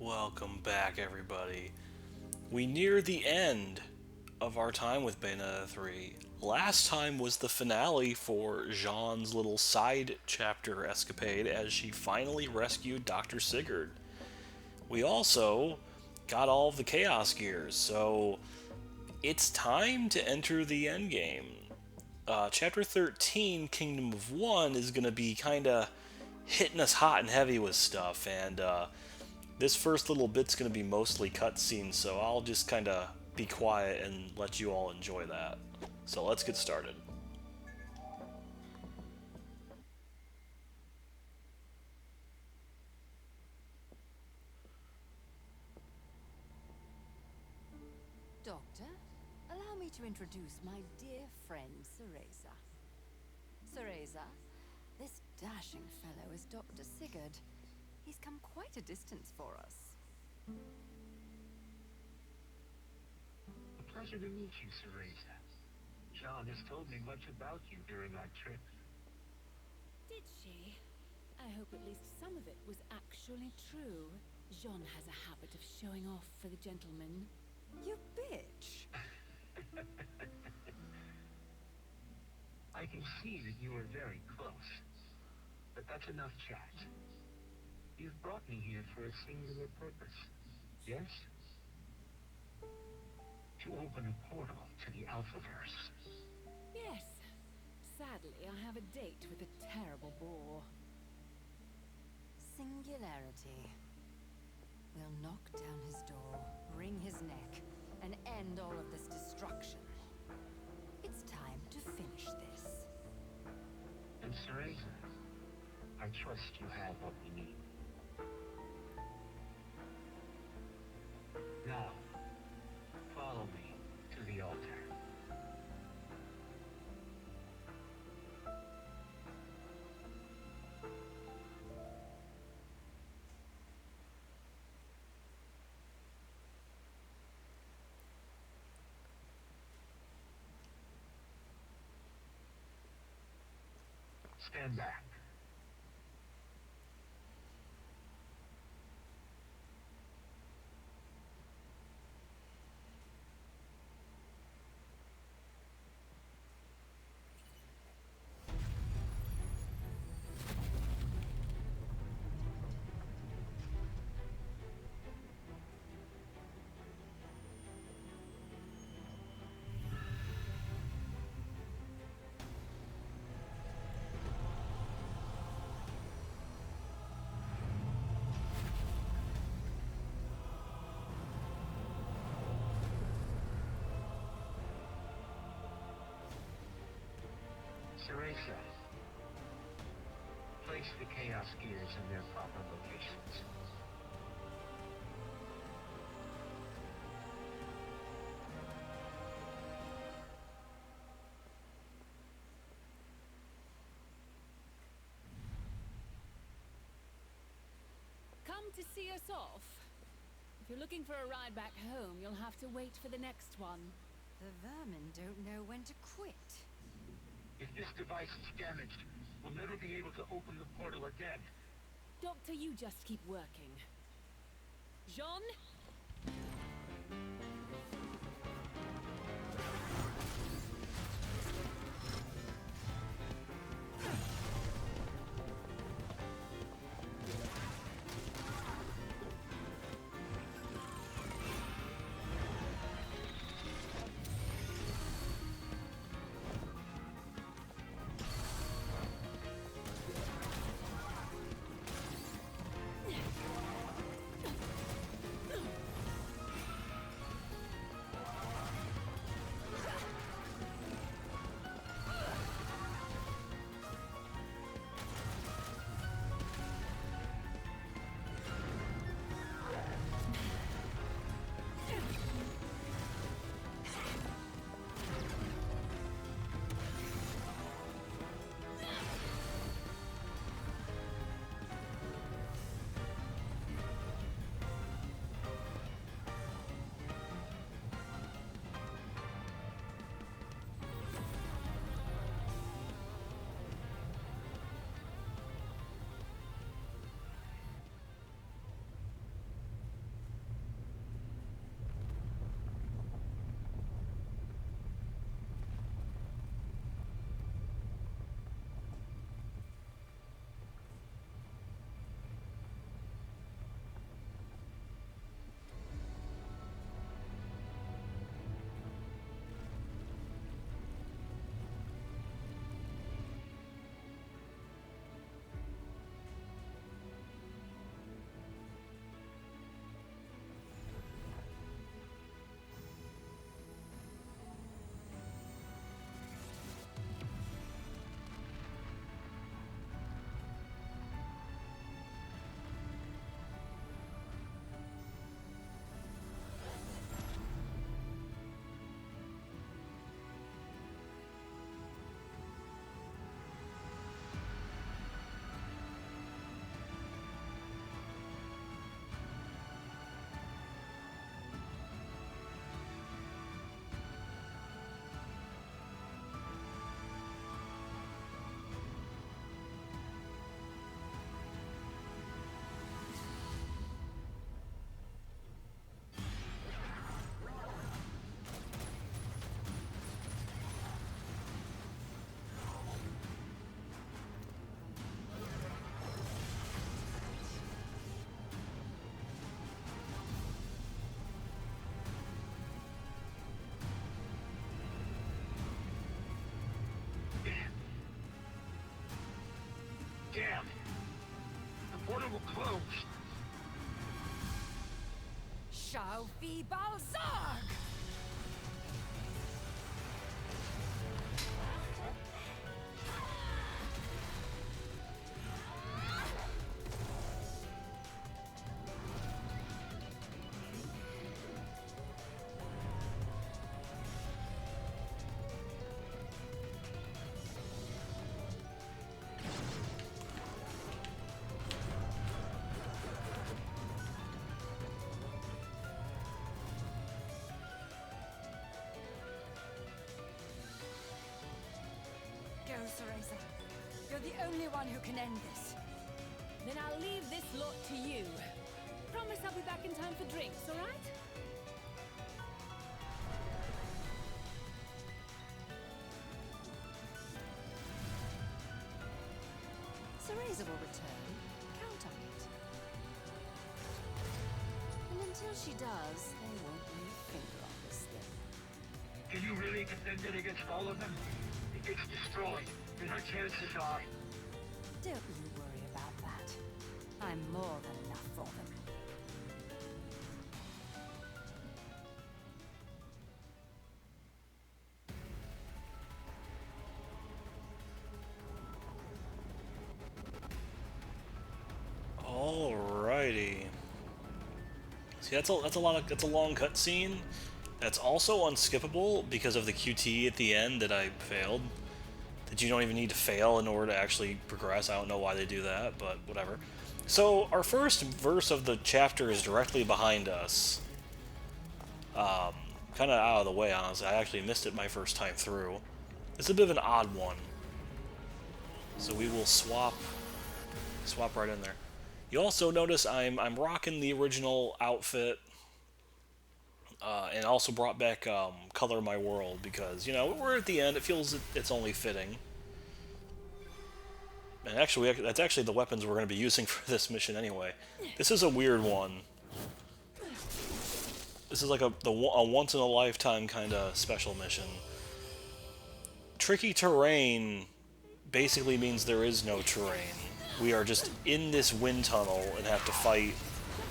Welcome back, everybody. We near the end of our time with Bayonetta 3. Last time was the finale for Jean's little side chapter escapade as she finally rescued Dr. Sigurd. We also got all of the Chaos Gears, so it's time to enter the endgame. Chapter 13, Kingdom of One, is going to be kind of hitting us hot and heavy with stuff, and this first little bit's going to be mostly cutscenes, so I'll just kind of be quiet and let you all enjoy that. So let's get started. Doctor, allow me to introduce my dear friend, Cereza. Cereza, this dashing fellow is Dr. Sigurd. He's come quite a distance for us. A pleasure to meet you, Cereza. Jean has told me much about you during our trip. Did she? I hope at least some of it was actually true. Jean has a habit of showing off for the gentleman. You bitch! I can see that you are very close. But that's enough chat. You've brought me here for a singular purpose, yes? To open a portal to the Alphaverse. Yes. Sadly, I have a date with a terrible bore. Singularity. We'll knock down his door, wring his neck, and end all of this destruction. It's time to finish this. And Cereza, I trust you have what we need. Now, follow me to the altar. Stand back. Cereza, place the Chaos Gears in their proper locations. Come to see us off? If you're looking for a ride back home, you'll have to wait for the next one. The vermin don't know when to quit. If this device is damaged, we'll never be able to open the portal again. Doctor, you just keep working. Jean? portal will close. Shall be Balzarg! Go, Cereza. You're the only one who can end this. Then I'll leave this lot to you. Promise I'll be back in time for drinks, alright? Cereza will return. Count on it. And until she does, they won't lay a finger on this thing. Can you really defend it against all of them? It gets destroyed, and her chances are... Don't you worry about that. I'm more than enough for them. Alrighty. See, that's a long cutscene. That's also unskippable because of the QT at the end that I failed. That you don't even need to fail in order to actually progress. I don't know why they do that, but whatever. So our first verse of the chapter is directly behind us. Kind of out of the way, honestly. I actually missed it my first time through. It's a bit of an odd one. So we will swap right in there. You also notice I'm rocking the original outfit, and also brought back Color My World because, you know, we're at the end. It feels it's only fitting. And actually, that's actually the weapons we're going to be using for this mission anyway. This is a weird one. This is like a once-in-a-lifetime kind of special mission. Tricky terrain basically means there is no terrain. We are just in this wind tunnel and have to fight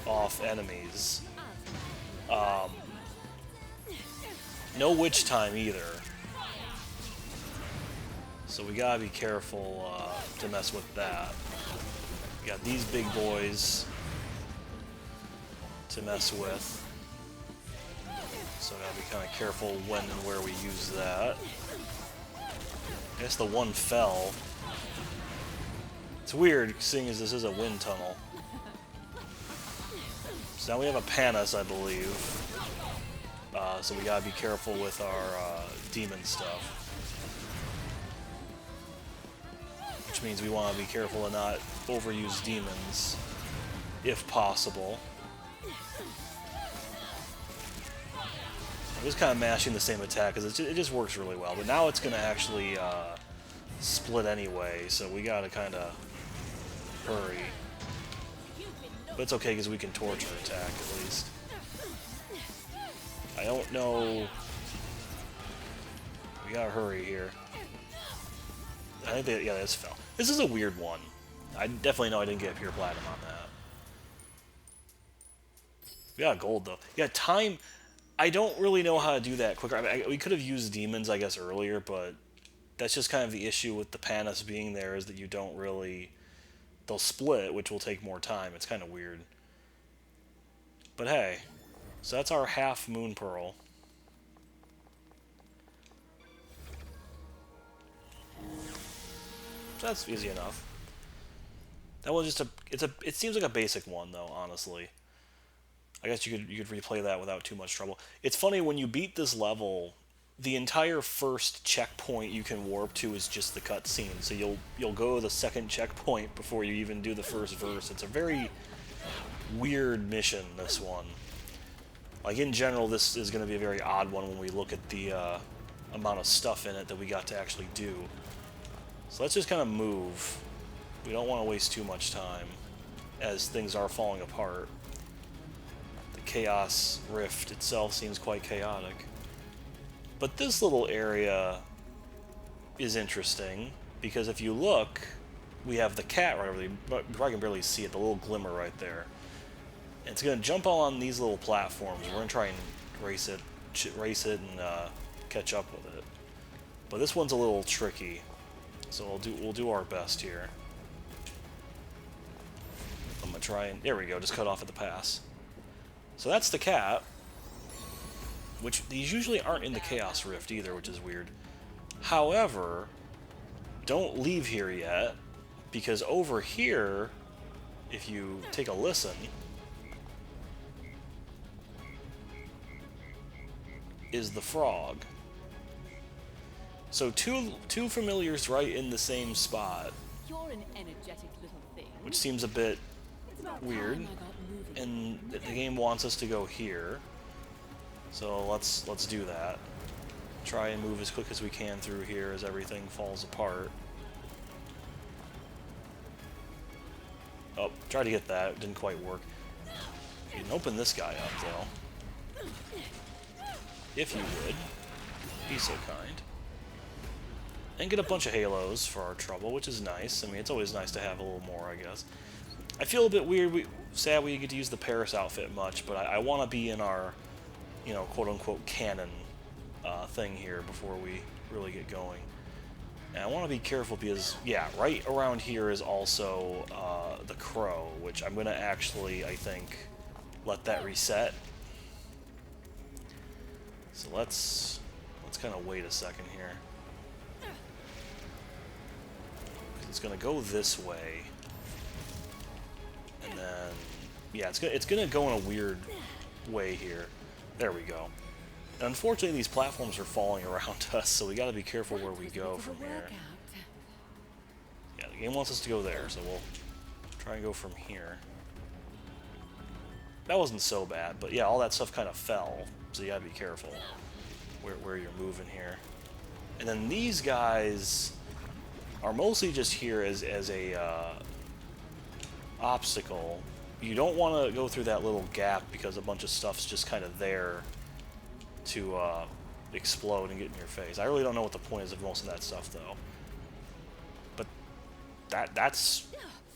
off enemies. No witch time either. So we gotta be careful to mess with that. We got these big boys to mess with. So gotta be kind of careful when and where we use that. I guess the one fell. It's weird, seeing as this is a wind tunnel. So now we have a Panis, I believe. So we gotta be careful with our demon stuff. Which means we want to be careful to not overuse demons, if possible. I'm just kind of mashing the same attack because it just works really well. But now it's going to actually split anyway, so we got to kind of hurry. But it's okay because we can torture attack at least. I don't know. We gotta hurry here. I think they, yeah, this fell. This is a weird one. I definitely know I didn't get pure platinum on that. We got gold though. Yeah, time. I don't really know how to do that quicker. I mean, we could have used demons, I guess, earlier, but that's just kind of the issue with the Panis being there is that you don't really. They'll split, which will take more time. It's kind of weird. But hey, so that's our half moon pearl. So that's easy enough. That was just it seems like a basic one though, honestly. I guess you could replay that without too much trouble. It's funny when you beat this level, the entire first checkpoint you can warp to is just the cutscene. So you'll go to the second checkpoint before you even do the first verse. It's a very weird mission, this one. Like in general, this is going to be a very odd one when we look at the amount of stuff in it that we got to actually do. So let's just kind of move. We don't want to waste too much time as things are falling apart. The Chaos Rift itself seems quite chaotic. But this little area is interesting because if you look, we have the cat right over there. But you probably can barely see it, the little glimmer right there. And it's going to jump on these little platforms. We're going to try and race it and catch up with it. But this one's a little tricky, so we'll do our best here. I'm going to try and... There we go, just cut off at the pass. So that's the cat, which these usually aren't in the Chaos Rift either, which is weird. However, don't leave here yet, because over here, if you take a listen, is the frog. So two familiars right in the same spot, You're an energetic little thing. which seems a bit It's about weird. time I got moving. And the game wants us to go here, so let's do that. Try and move as quick as we can through here as everything falls apart. Oh, tried to get that. It didn't quite work. You can open this guy up, though. If you would. Be so kind. And get a bunch of halos for our trouble, which is nice. I mean, it's always nice to have a little more, I guess. I feel a bit weird. Sad we get to use the Paris outfit much, but I want to be in our, you know, quote-unquote canon thing here before we really get going. And I want to be careful because, yeah, right around here is also the crow, which I'm going to actually, I think, let that reset. So let's kind of wait a second here. It's going to go this way. And then, yeah, it's gonna go in a weird way here. There we go. And unfortunately, these platforms are falling around us, so we got to be careful where we go from here. Yeah, the game wants us to go there, so we'll try and go from here. That wasn't so bad, but yeah, all that stuff kind of fell, so you got to be careful where you're moving here. And then these guys are mostly just here as a obstacle. You don't want to go through that little gap because a bunch of stuff's just kind of there to explode and get in your face. I really don't know what the point is of most of that stuff, though. But that's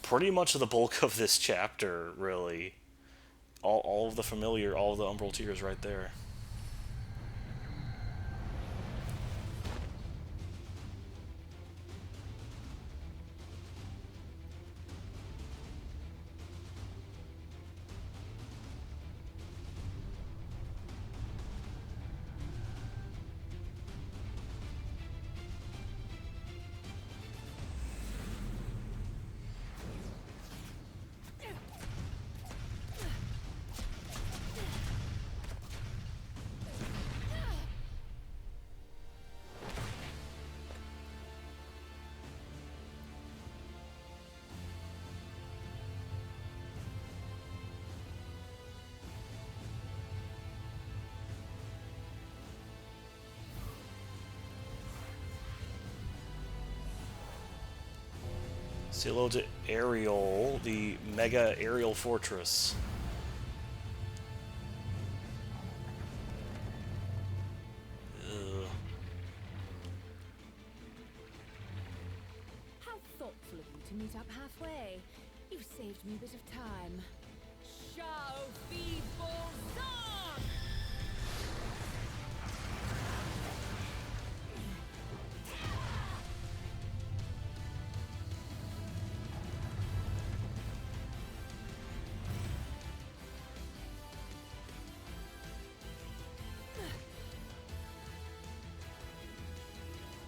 pretty much the bulk of this chapter, really. All of the familiar, all of the Umbral Tears right there. Say hello to Ariel, the mega aerial fortress. Ugh. How thoughtful of you to meet up halfway. You've saved me a bit of time. Shao Fi Bolzan!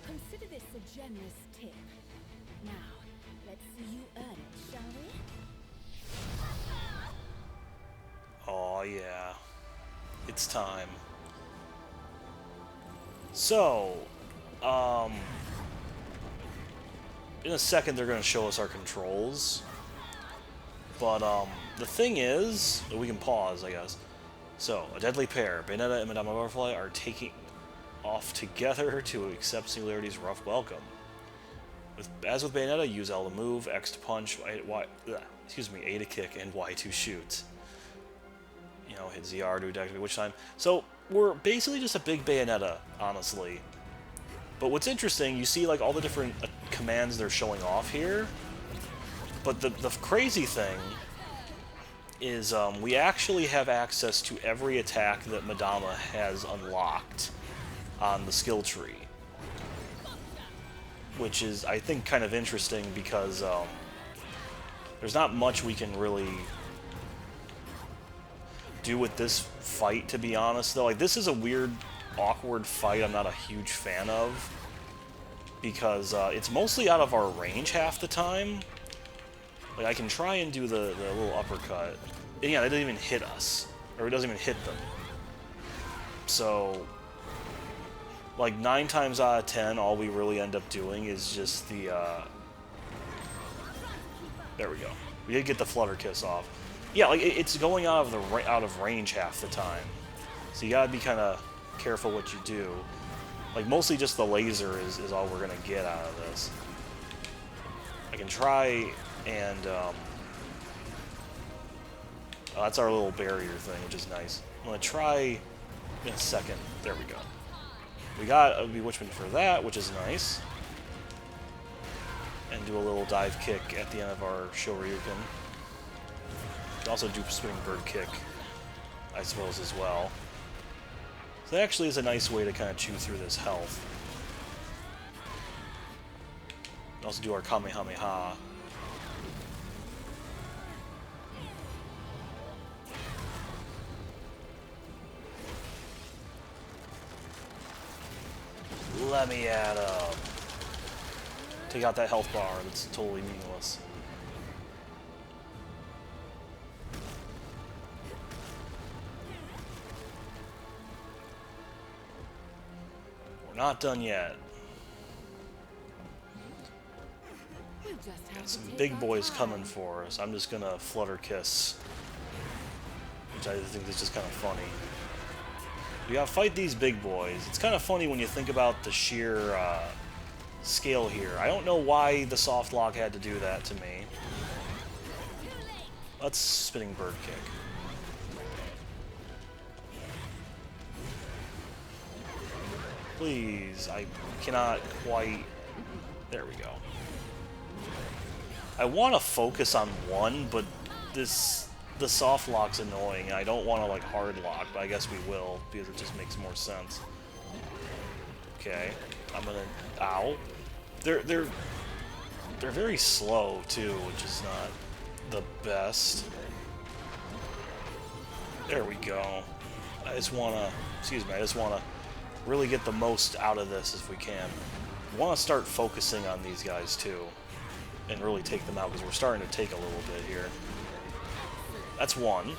Consider this a generous tip. Now, let's see you earn it, shall we? Oh yeah, it's time. So, in a second they're going to show us our controls. But the thing is, we can pause, I guess. So, a deadly pair, Bayonetta and Madame Butterfly are taking off together to accept Singularity's rough welcome. As with Bayonetta, use L to move, X to punch, A to kick, and Y to shoot. You know, hit ZR to activate which time. So, we're basically just a big Bayonetta, honestly. But what's interesting, you see like all the different commands they're showing off here. But the crazy thing is we actually have access to every attack that Madama has unlocked on the skill tree. Which is, I think, kind of interesting because there's not much we can really do with this fight, to be honest, though. Like, this is a weird, awkward fight I'm not a huge fan of. Because it's mostly out of our range half the time. Like, I can try and do the little uppercut. And yeah, that doesn't even hit us. Or it doesn't even hit them. So, like, 9 times out of 10, all we really end up doing is just the, there we go. We did get the Flutter Kiss off. Yeah, like, it's going out of range half the time. So you gotta be kind of careful what you do. Like, mostly just the laser is all we're gonna get out of this. I can try and, oh, that's our little barrier thing, which is nice. I'm gonna try in a second. There we go. We got a Bewitchment for that, which is nice. And do a little dive kick at the end of our Shoryuken. We can also do Spinning Bird Kick, I suppose, as well. So that actually is a nice way to kind of chew through this health. We can also do our Kamehameha. Let me at him. Take out that health bar, that's totally meaningless. We're not done yet. Got some big boys coming for us. I'm just gonna Flutter Kiss, which I think is just kind of funny. We gotta fight these big boys. It's kind of funny when you think about the sheer scale here. I don't know why the soft lock had to do that to me. Let's Spinning Bird Kick. Please, I cannot quite... There we go. I want to focus on one, but the soft lock's annoying. I don't want to, like, hard lock, but I guess we will, because it just makes more sense. Okay, I'm gonna... Ow. They're very slow, too, which is not the best. There we go. I just want to... Excuse me, I just want to really get the most out of this if we can. I want to start focusing on these guys, too, and really take them out, because we're starting to take a little bit here. That's one.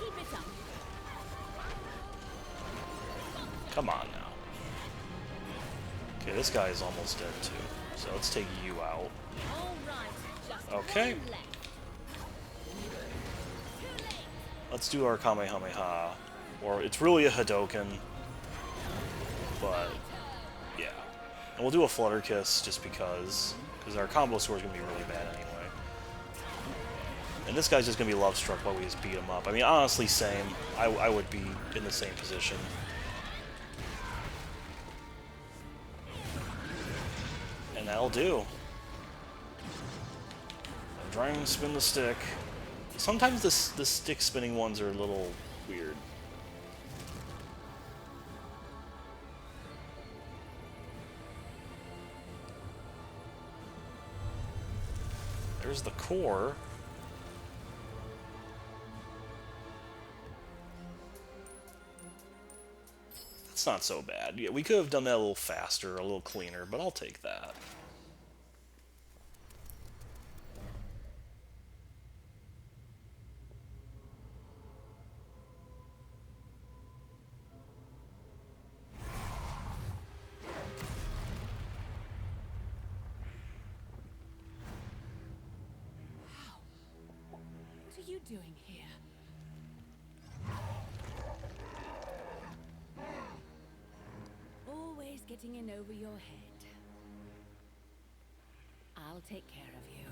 Come on now. Okay, this guy is almost dead, too. So let's take you out. Okay. Let's do our Kamehameha. Or, it's really a Hadoken. But, yeah. And we'll do a Flutter Kiss, just because our combo score is going to be really bad anyway. And this guy's just going to be love struck while we just beat him up. I mean, honestly, same. I would be in the same position. And that'll do. I'm trying to spin the stick. Sometimes the stick spinning ones are a little weird. There's the core. That's not so bad. Yeah, we could have done that a little faster, a little cleaner, but I'll take that. What are you doing here? Always getting in over your head. I'll take care of you.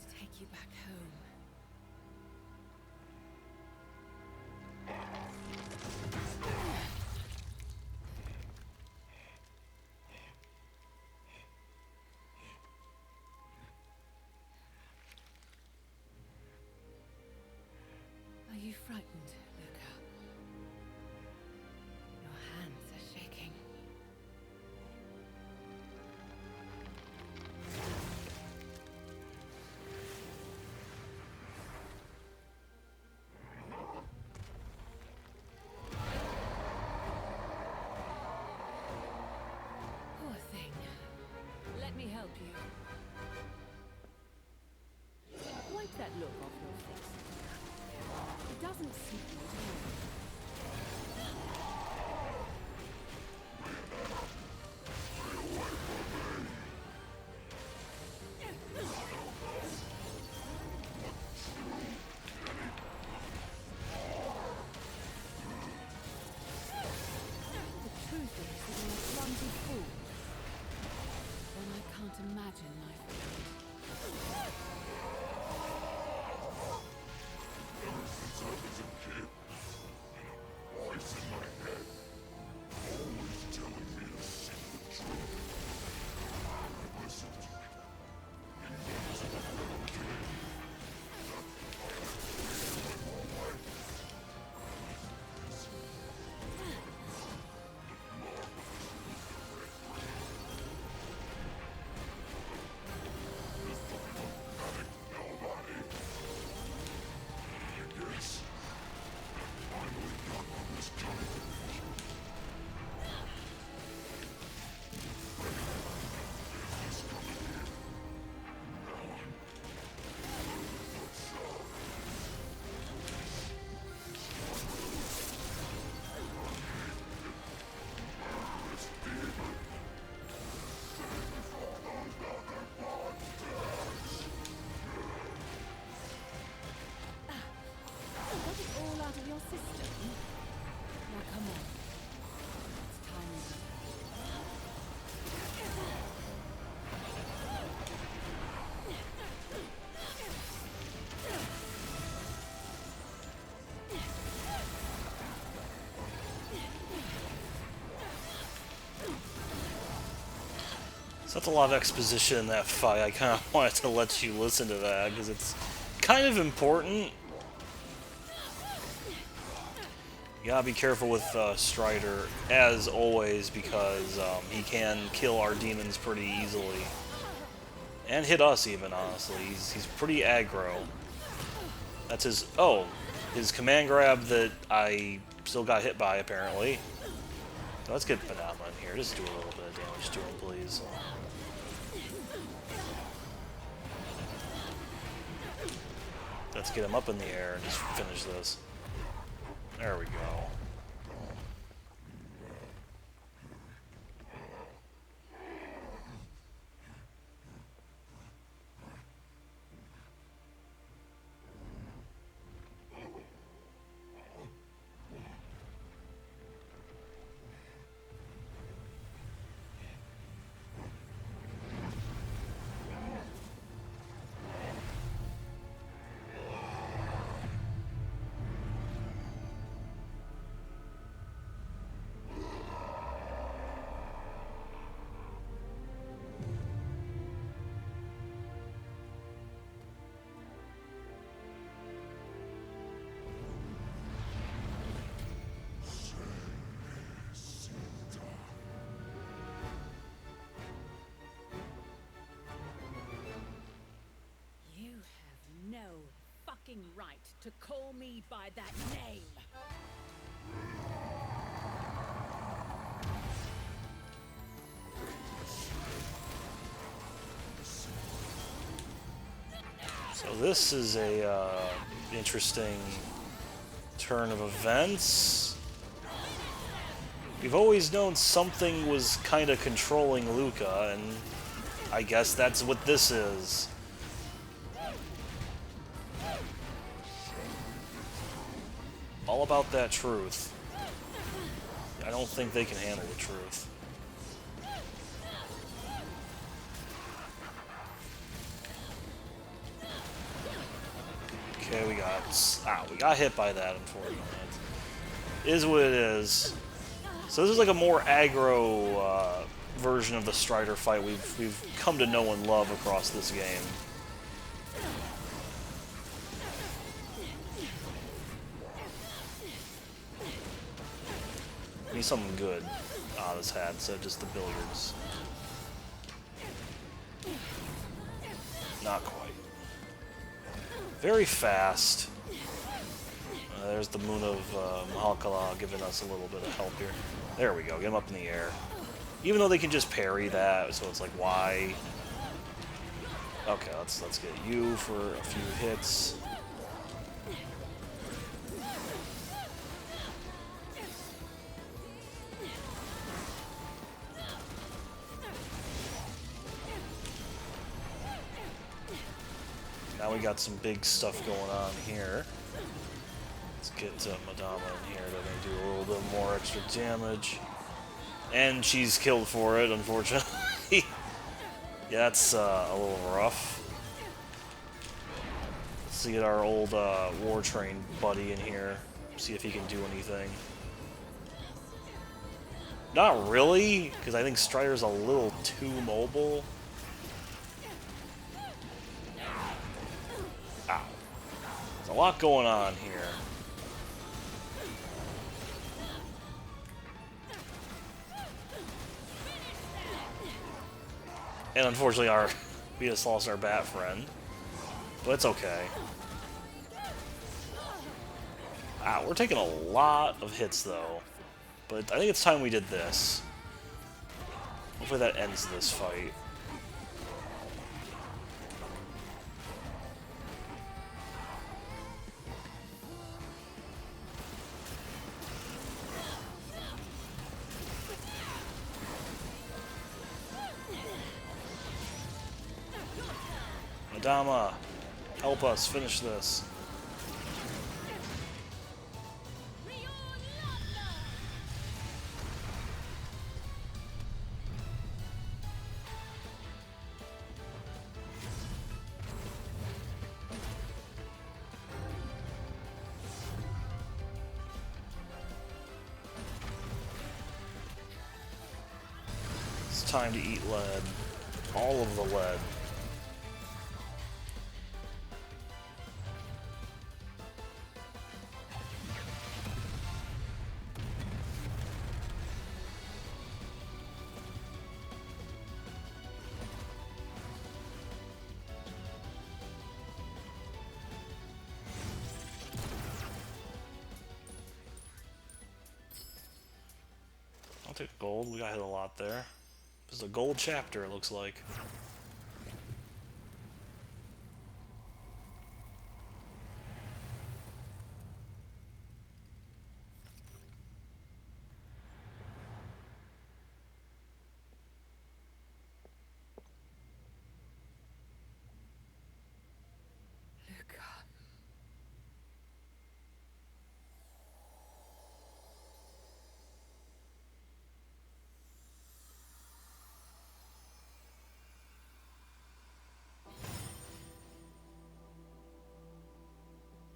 to take you back home. Are you frightened, Luca? Your hands are shaking. Poor thing. Let me help you. Wipe that look off your face. It doesn't suit you at all. The truth is that you're a clumsy fool. Then I can't imagine life without. Got it all out of your system? Now come on. It's time. So that's a lot of exposition in that fight. I kind of wanted to let you listen to that because it's kind of important. You gotta be careful with Strider, as always, because he can kill our demons pretty easily. And hit us even, honestly. He's pretty aggro. That's his... oh, his command grab that I still got hit by, apparently. So let's get Benevolent here. Just do a little bit of damage to him, please. Let's get him up in the air and just finish this. There we go. Right to call me by that name. So this is a interesting turn of events. We've always known something was kind of controlling Luca, and I guess that's what this is. All about that truth. I don't think they can handle the truth. Okay, we got hit by that, unfortunately. It is what it is. So this is like a more aggro version of the Strider fight we've come to know and love across this game. Need something good out of this hat instead of just the billiards. Not quite. Very fast. There's the Moon of Mahalkala giving us a little bit of help here. There we go, get him up in the air. Even though they can just parry that, so it's like, why? Okay, let's get you for a few hits. Now we got some big stuff going on here. Let's get Madama in here to do a little bit more extra damage. And she's killed for it, unfortunately. Yeah, that's a little rough. Let's get our old War Train buddy in here. See if he can do anything. Not really, because I think Strider's a little too mobile. Ow. There's a lot going on here. And unfortunately, we just lost our bat friend. But it's okay. We're taking a lot of hits, though. But I think it's time we did this. Hopefully that ends this fight. Madama, help us finish this. It's time to eat lead. All of the lead. I'll take gold. We got hit a lot there. This is a gold chapter, it looks like.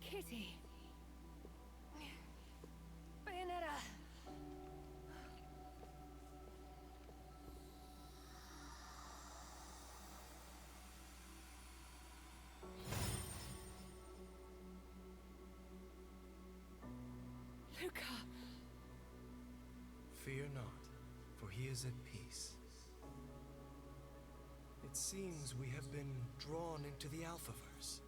Kitty. Bayonetta. Luca. Fear not, for he is at peace. It seems we have been drawn into the Alphaverse.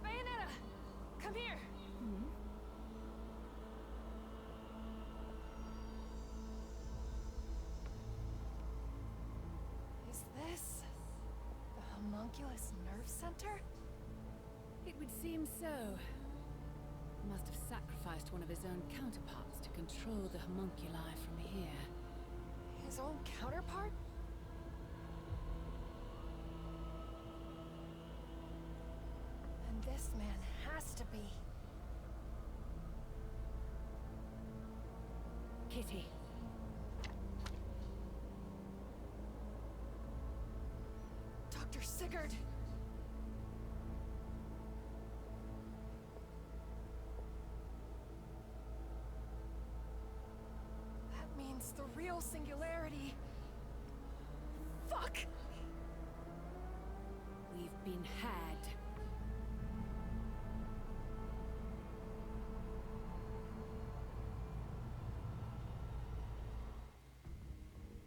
Bayonetta! Come here! Is this the homunculus nerve center? It would seem so. He must have sacrificed one of his own counterparts to control the homunculi from here. His own counterpart? has to be. Kitty. Dr. Sigurd! That means the real singularity. Fuck! We've been had.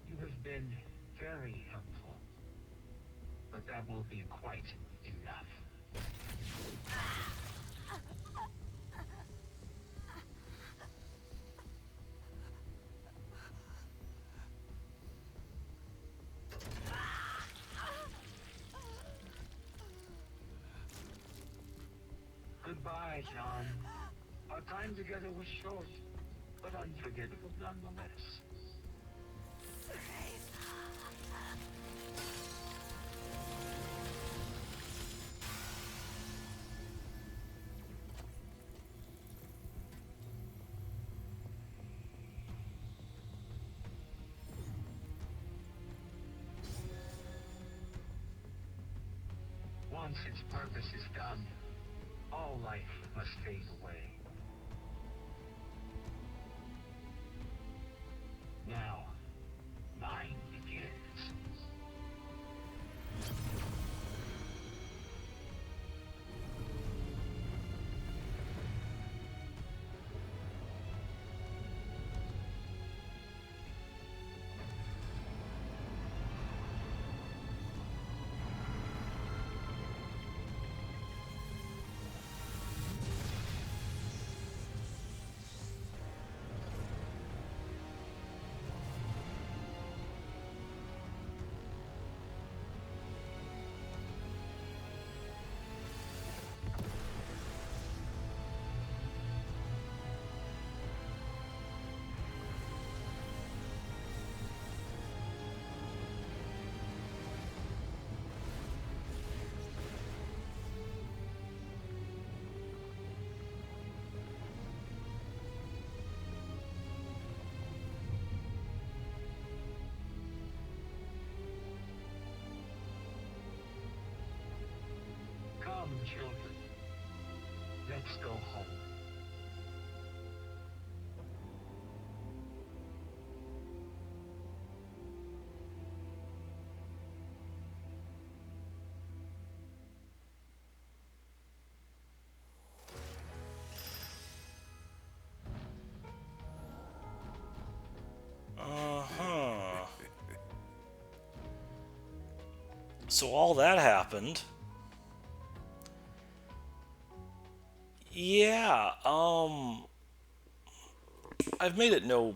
You have been very helpful. But that will be quite enough. Goodbye, John. Our time together was short, but unforgettable nonetheless. Once its purpose is done, all life must fade away. Now, mine begins. Come, children. Let's go home. Uh-huh. So all that happened. Yeah, I've made it there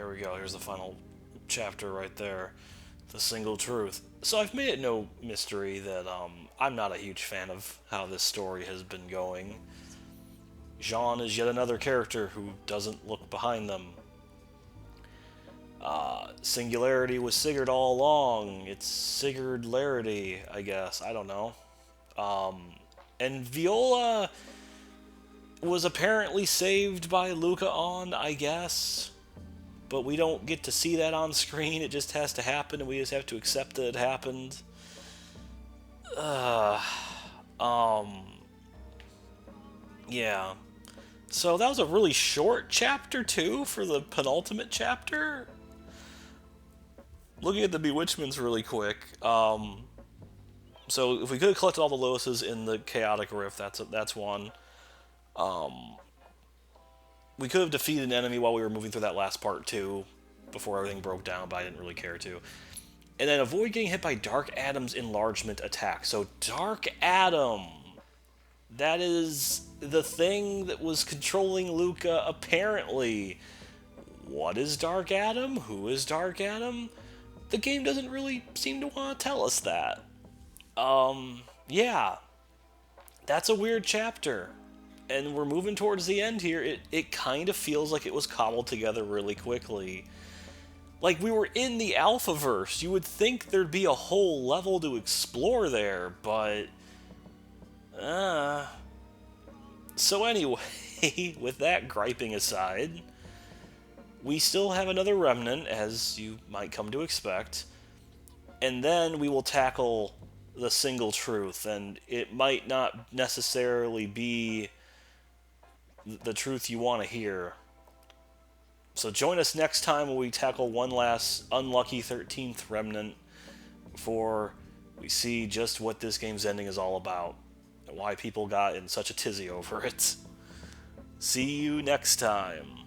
we go, here's the final chapter right there. The single truth. So I've made it no mystery that, I'm not a huge fan of how this story has been going. Jean is yet another character who doesn't look behind them. Singularity was Sigurd all along. It's Sigurd-larity, I guess. I don't know. And Viola was apparently saved by Luca-on, I guess. But we don't get to see that on screen. It just has to happen, and we just have to accept that it happened. Yeah. So that was a really short chapter, too, for the penultimate chapter. Looking at the Bewitchments really quick. So if we could have collected all the Lotuses in the Chaotic Rift, that's one. We could have defeated an enemy while we were moving through that last part, too, before everything broke down, but I didn't really care to. And then avoid getting hit by Dark Adam's enlargement attack. So Dark Adam, that is the thing that was controlling Luca, apparently. What is Dark Adam? Who is Dark Adam? The game doesn't really seem to want to tell us that. Yeah. That's a weird chapter. And we're moving towards the end here. It kind of feels like it was cobbled together really quickly. Like, we were in the Alphaverse. You would think there'd be a whole level to explore there, but... So anyway, with that griping aside, we still have another remnant, as you might come to expect, and then we will tackle the single truth, and it might not necessarily be the truth you want to hear. So join us next time when we tackle one last unlucky 13th remnant before we see just what this game's ending is all about and why people got in such a tizzy over it. See you next time.